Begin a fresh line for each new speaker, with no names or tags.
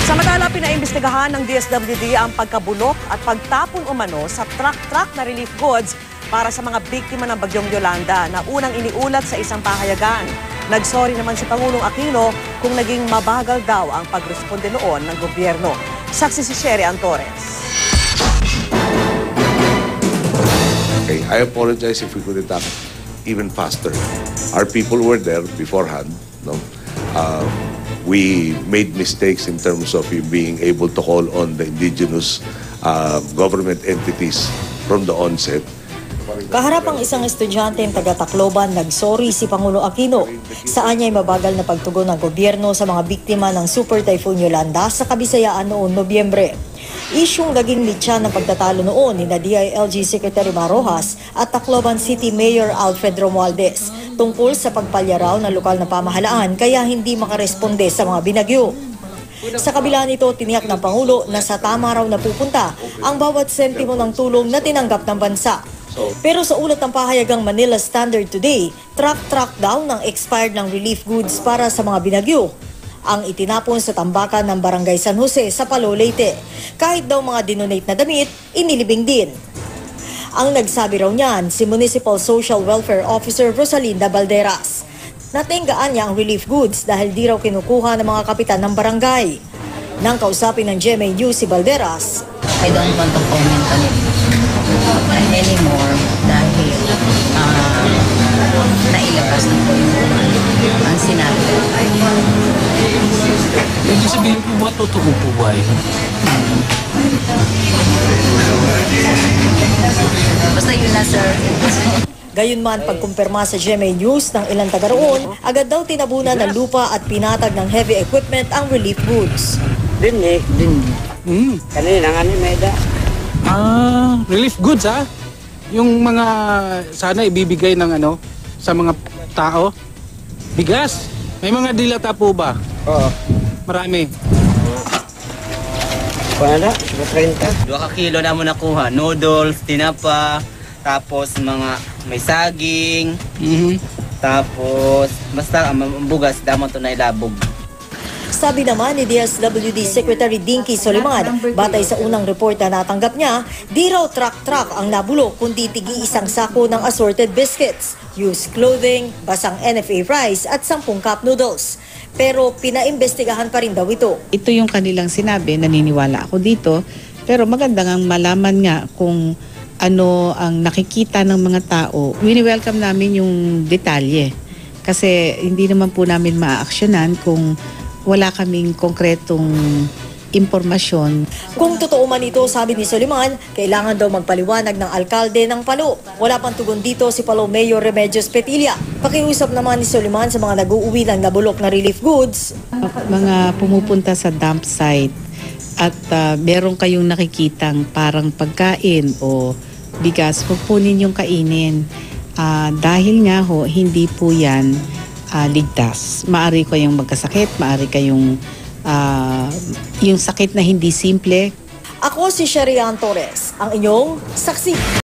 Samantala, pinaimbestigahan ng DSWD ang pagkabulok at pagtapon umano sa truck na relief goods para sa mga biktima ng Bagyong Yolanda na unang iniulat sa isang pahayagan. Nagsorry naman si Pangulong Aquino kung naging mabagal daw ang pagresponde noon ng gobyerno. Saksi si Sherry Antores.
Okay, I apologize if we could have done even faster. Our people were there beforehand, no? We made mistakes in terms of being able to call on the indigenous government entities from the onset.
Kaharap ang isang estudyanteng taga-Tacloban, nagsorry si Pangulo Aquino. Saan niya ay mabagal na pagtugon ng gobyerno sa mga biktima ng Super Typhoon Yolanda sa Kabisayaan noong Nobyembre. Isyung naging mitya ng pagtatalo noon ni DILG Secretary Marojas at Tacloban City Mayor Alfred Romualdez tungkol sa pagpalya raw ng lokal na pamahalaan kaya hindi makaresponde sa mga binagyo. Sa kabila nito, tiniyak ng Pangulo na sa tama raw napupunta ang bawat sentimo ng tulong na tinanggap ng bansa. Pero sa ulat ng pahayagang Manila Standard today, truck daw ng expired ng relief goods para sa mga binagyo ang itinapon sa tambakan ng Barangay San Jose sa Palo, Leyte. Kahit daw mga dinonate na damit, inilibing din. Ang nagsabi raw niyan, si Municipal Social Welfare Officer Rosalinda Balderas. Natinggaan niya ang relief goods dahil di raw kinukuha ng mga kapitan ng barangay. Nang kausapin ng GMA News si Balderas,
I don't want to comment on it anymore dahil nailabas na po yung ang sinabi.
Ibig sabihin po ba, totoo po ba yun?
Basta yun na, sir.
Gayunman, pagkumpirma sa GMA News ng ilang taga roon, agad daw tinabunan ng lupa at pinatag ng heavy equipment ang relief goods.
Din. Kanina nga ni Meda.
Relief goods Yung mga sana ibibigay ng sa mga tao. Bigas. May mga dilata po ba?
Oo.
Marami.
Wala, 30.
2 kilo na mo nakuha. Noodles, tinapa, tapos mga may saging. Tapos basta ang bugas damo to na ilabog.
Sabi naman ni DSWD Secretary Dinky Soliman, batay sa unang report na natanggap niya, di raw truck ang nabulok kundi tigi-isang sako ng assorted biscuits, used clothing, basang NFA rice at 10 cup noodles. Pero pinaimbestigahan pa rin daw ito.
Ito yung kanilang sinabi, naniniwala ako dito, pero maganda nga malaman nga kung ano ang nakikita ng mga tao. Wini-welcome namin yung detalye kasi hindi naman po namin maa-aksyonan kung wala kaming konkretong impormasyon.
Kung totoo man ito, sabi ni Soliman, kailangan daw magpaliwanag ng alkalde ng Palo. Wala pang tugon dito si Palo Mayor Remedios Petilla. Pakiusap naman ni Soliman sa mga nag-uuwi ng nabulok na relief goods.
Mga pumupunta sa dump site at meron kayong nakikitang parang pagkain o bigas, huwag po ninyong kainin. Dahil nga hindi po yan ligtas. Maari kayong magkasakit, maari kayong yung sakit na hindi simple.
Ako si Sherry Torres, ang inyong saksi.